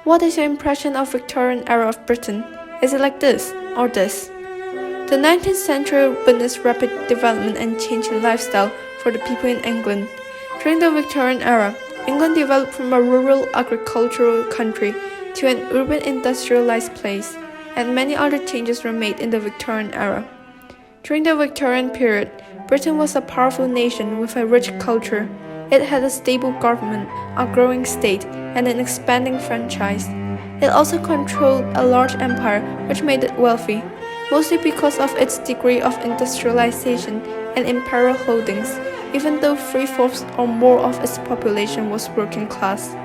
What is your impression of Victorian era of Britain? Is it like this or this? The 19th century witnessed rapid development and change in lifestyle for the people in England. During the Victorian era, England developed from a rural agricultural country to an urban industrialized place, and many other changes were made in the Victorian era. During the Victorian period, Britain was a powerful nation with a rich culture. It had a stable government, a growing state, and an expanding franchise. It also controlled a large empire which made it wealthy, mostly because of its degree of industrialization and imperial holdings, even though 3/4 or more of its population was working class.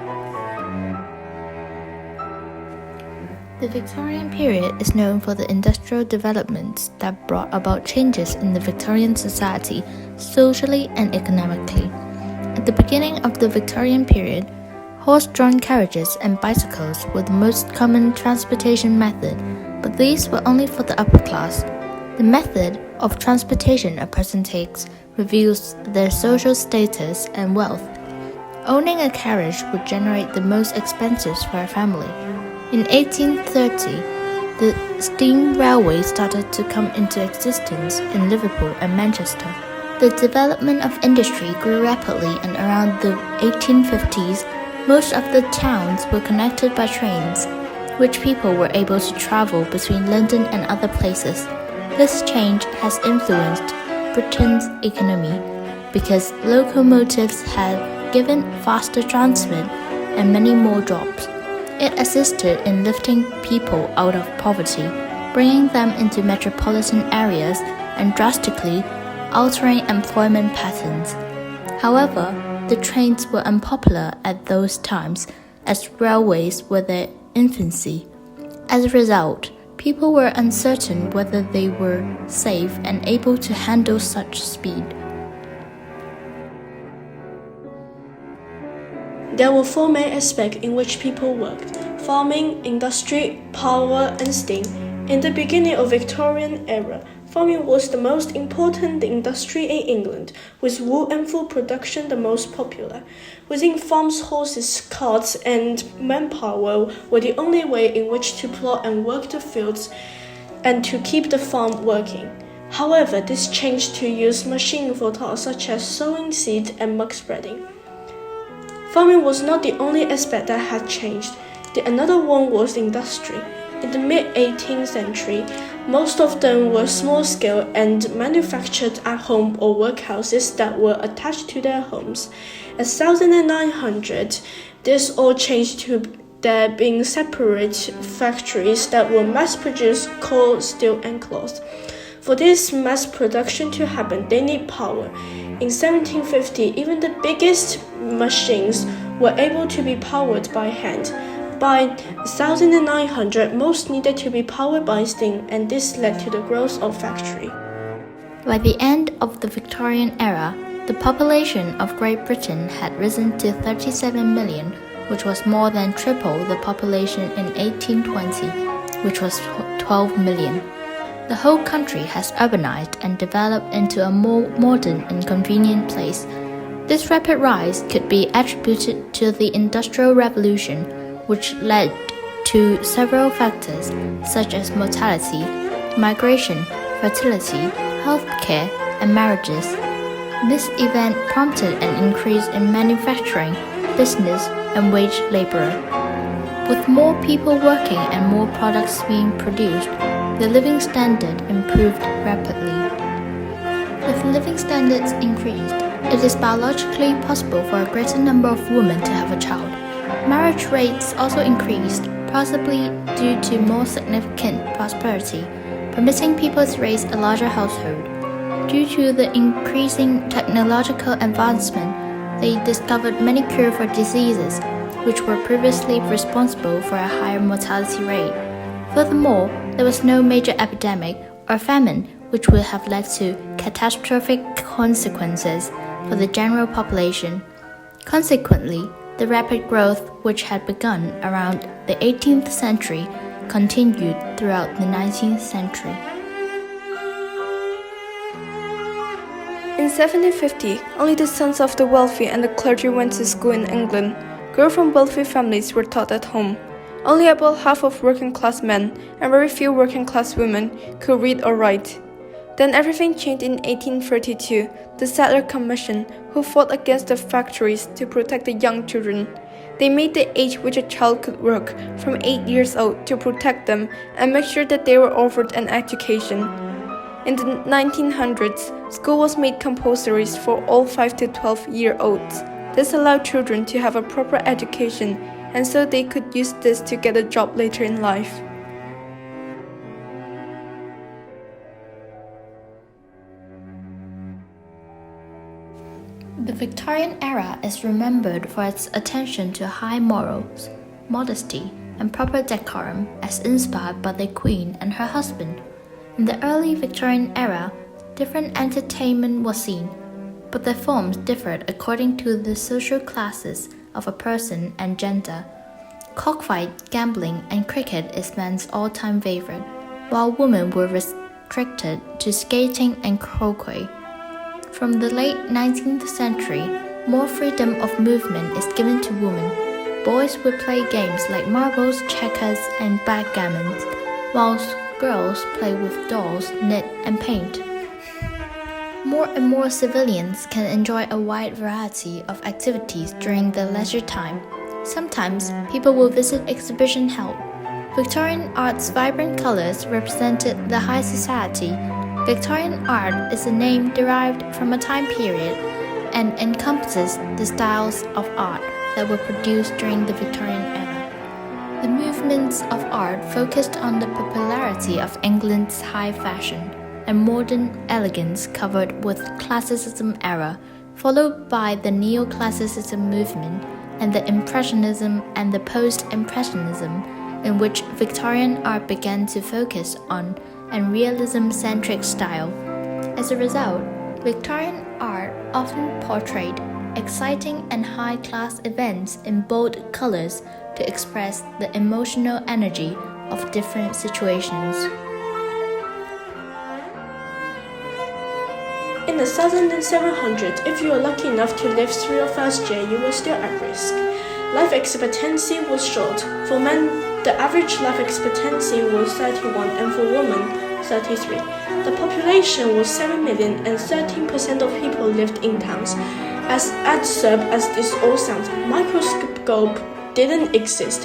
The Victorian period is known for the industrial developments that brought about changes in the Victorian society, socially and economically. At the beginning of the Victorian period, horse-drawn carriages and bicycles were the most common transportation method, but these were only for the upper class. The method of transportation a person takes reveals their social status and wealth. Owning a carriage would generate the most expenses for a family. In 1830, the steam railway started to come into existence in Liverpool and Manchester. The development of industry grew rapidly, and around the 1850s, most of the towns were connected by trains, which people were able to travel between London and other places. This change has influenced Britain's economy because locomotives had given faster transport and many more jobs. It assisted in lifting people out of poverty, bringing them into metropolitan areas and drastically altering employment patterns. However, the trains were unpopular at those times as railways were their infancy. As a result, people were uncertain whether they were safe and able to handle such speed. There were four main aspects in which people worked: farming, industry, power, and steam. In the beginning of Victorian era, farming was the most important industry in England, with wool and food production the most popular. Within farms, horses, carts, and manpower were the only way in which to plow and work the fields and to keep the farm working. However, this changed to use machines for tasks such as sowing seed and mug spreading. Farming was not the only aspect that had changed. Another one was industry. In the mid-18th century, most of them were small-scale and manufactured at home or workhouses that were attached to their homes. At 1900, this all changed to there being separate factories that will mass-produce coal, steel, and cloth. For this mass production to happen, they need power. In 1750, even the biggest machines were able to be powered by hand. By 1900, most needed to be powered by steam, and this led to the growth of factory. By the end of the Victorian era, the population of Great Britain had risen to 37 million, which was more than triple the population in 1820, which was 12 million. The whole country has urbanized and developed into a more modern and convenient place. This rapid rise could be attributed to the Industrial Revolution, which led to several factors such as mortality, migration, fertility, healthcare, and marriages. This event prompted an increase in manufacturing, business, and wage labor. With more people working and more products being produced, the living standard improved rapidly. With living standards increased, it is biologically possible for a greater number of women to have a child. Marriage rates also increased, possibly due to more significant prosperity, permitting people to raise a larger household. Due to the increasing technological advancement, they discovered many cures for diseases, which were previously responsible for a higher mortality rate. Furthermore, there was no major epidemic or famine which would have led to catastrophic consequences for the general population. Consequently, the rapid growth which had begun around the 18th century continued throughout the 19th century. In 1750, only the sons of the wealthy and the clergy went to school in England. Girls from wealthy families were taught at home. Only about half of working-class men and very few working-class women could read or write. Then everything changed in 1832. The Settler Commission, who fought against the factories to protect the young children. They made the age which a child could work from 8 years old to protect them and make sure that they were offered an education. In the 1900s, school was made compulsory for all 5 to 12-year-olds. This allowed children to have a proper education, and so they could use this to get a job later in life. The Victorian era is remembered for its attention to high morals, modesty, and proper decorum as inspired by the Queen and her husband. In the early Victorian era, different entertainment was seen, but their forms differed according to the social classes of a person and gender. Cockfight, gambling, and cricket is men's all-time favorite, while women were restricted to skating and croquet. From the late 19th century, more freedom of movement is given to women. Boys would play games like marbles, checkers, and backgammon, whilst girls play with dolls, knit, and paint. More and more civilians can enjoy a wide variety of activities during their leisure time. Sometimes, people will visit exhibitions held. Victorian art's vibrant colors represented the high society. Victorian art is a name derived from a time period and encompasses the styles of art that were produced during the Victorian era. The movements of art focused on the popularity of England's high fashion and modern elegance covered with Classicism era, followed by the Neoclassicism movement and the Impressionism and the Post-Impressionism, in which Victorian art began to focus on and realism-centric style. As a result, Victorian art often portrayed exciting and high-class events in bold colors to express the emotional energy of different situations. In the 1700s, if you were lucky enough to live through your first year, you were still at risk. Life expectancy was short. For men, the average life expectancy was 31 and for women, 33. The population was 7 million and 13% of people lived in towns. As absurd as this all sounds, microscope didn't exist,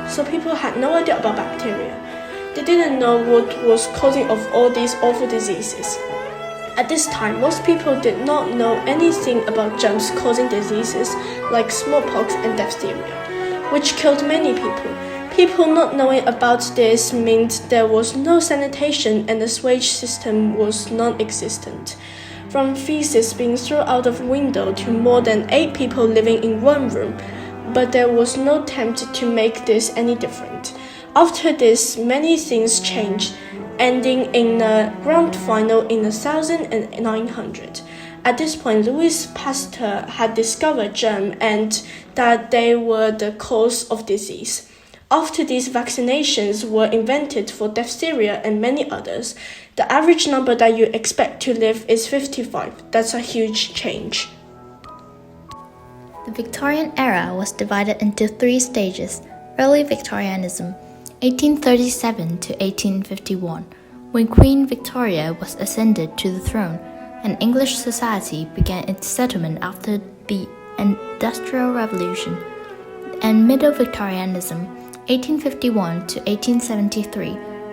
so people had no idea about bacteria. They didn't know what was causing of all these awful diseases. At this time, most people did not know anything about germs causing diseases like smallpox and diphtheria, which killed many people. People not knowing about this meant there was no sanitation and the sewage system was non-existent. From feces being thrown out of window to more than 8 people living in one room, but there was no attempt to make this any different. After this, many things changed, ending in a grand final in 1900. At this point, Louis Pasteur had discovered germs and that they were the cause of disease. After these vaccinations were invented for diphtheria and many others, the average number that you expect to live is 55. That's a huge change. The Victorian era was divided into 3 stages. Early Victorianism, 1837 to 1851, when Queen Victoria was ascended to the throne, and English society began its settlement after the Industrial Revolution, and Middle Victorianism, 1851 to 1873,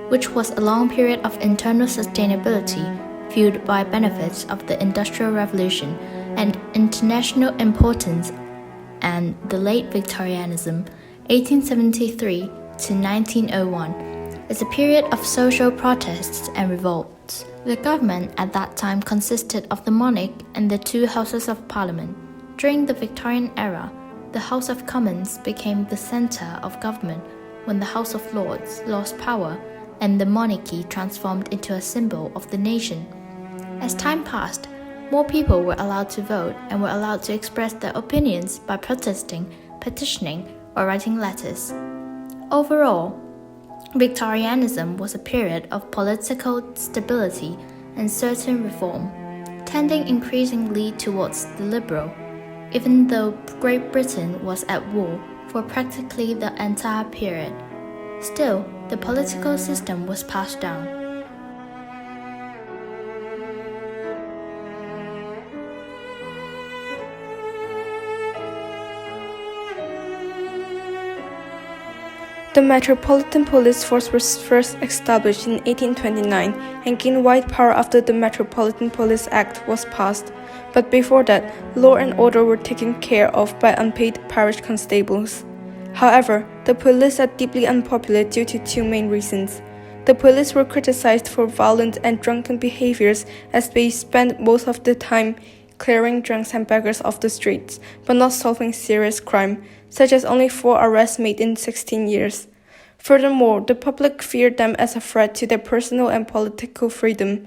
which was a long period of internal sustainability fueled by benefits of the Industrial Revolution and international importance, and the Late Victorianism, 1873 to 1901, is a period of social protests and revolts. The government at that time consisted of the monarch and the 2 houses of parliament. During the Victorian era, the House of Commons became the centre of government when the House of Lords lost power and the monarchy transformed into a symbol of the nation. As time passed, more people were allowed to vote and were allowed to express their opinions by protesting, petitioning, or writing letters. Overall, Victorianism was a period of political stability and certain reform, tending increasingly towards the liberal, even though Great Britain was at war for practically the entire period. Still, the political system was passed down. The Metropolitan Police Force was first established in 1829 and gained wide power after the Metropolitan Police Act was passed. But before that, law and order were taken care of by unpaid parish constables. However, the police are deeply unpopular due to two main reasons. The police were criticized for violent and drunken behaviors as they spent most of the time clearing drunks and beggars off the streets, but not solving serious crime, such as only 4 arrests made in 16 years. Furthermore, the public feared them as a threat to their personal and political freedom.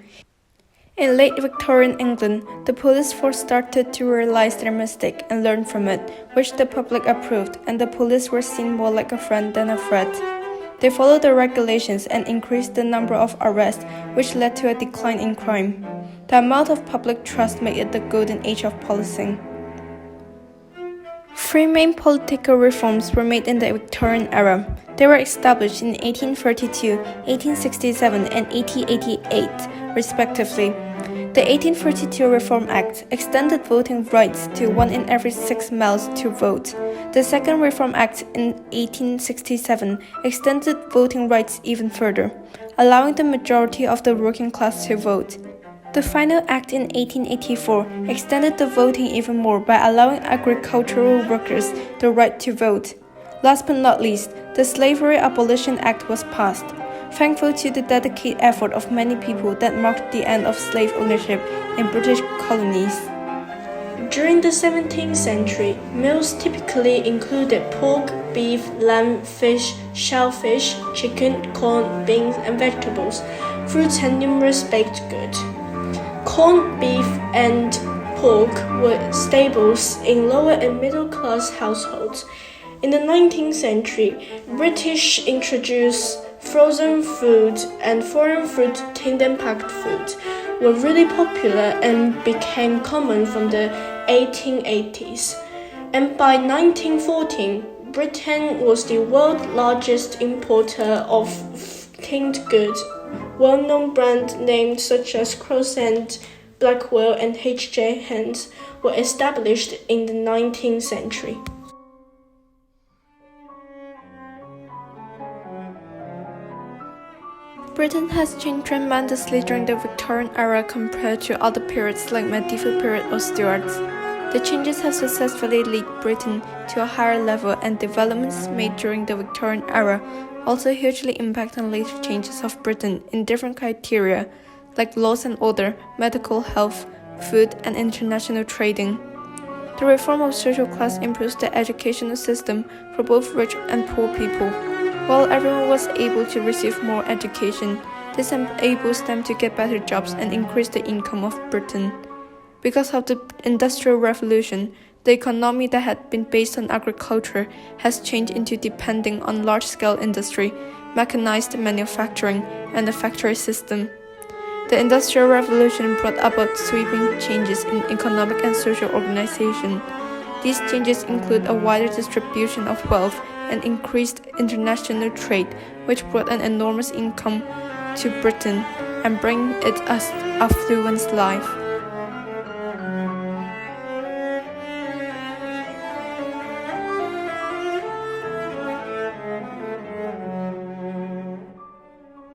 In late Victorian England, the police force started to realize their mistake and learn from it, which the public approved, and the police were seen more like a friend than a threat. They followed the regulations and increased the number of arrests, which led to a decline in crime. The amount of public trust made it the golden age of policing. Three main political reforms were made in the Victorian era. They were established in 1832, 1867, and 1888, respectively. The 1832 Reform Act extended voting rights to 1 in every 6 males to vote. The Second Reform Act in 1867 extended voting rights even further, allowing the majority of the working class to vote. The final act in 1884 extended the voting even more by allowing agricultural workers the right to vote. Last but not least, the Slavery Abolition Act was passed. Thankful to the dedicated effort of many people that marked the end of slave ownership in British colonies. During the 17th century, meals typically included pork, beef, lamb, fish, shellfish, chicken, corn, beans, and vegetables, fruits, and numerous baked goods. Corn, beef, and pork were staples in lower and middle class households. In the 19th century, British introduced frozen food and foreign fruit, tinned and packed food were really popular and became common from the 1880s. And by 1914, Britain was the world's largest importer of tinned goods. Well-known brand names such as Croissant, Blackwell, and H.J. Hens were established in the 19th century. Britain has changed tremendously during the Victorian era compared to other periods like medieval period or Stuarts. The changes have successfully led Britain to a higher level, and developments made during the Victorian era also hugely impact on later changes of Britain in different criteria like laws and order, medical health, food, and international trading. The reform of social class improves the educational system for both rich and poor people. While everyone was able to receive more education, this enables them to get better jobs and increase the income of Britain. Because of the Industrial Revolution, the economy that had been based on agriculture has changed into depending on large-scale industry, mechanized manufacturing, and the factory system. The Industrial Revolution brought about sweeping changes in economic and social organization. These changes include a wider distribution of wealth and increased international trade, which brought an enormous income to Britain and bring it an affluent life.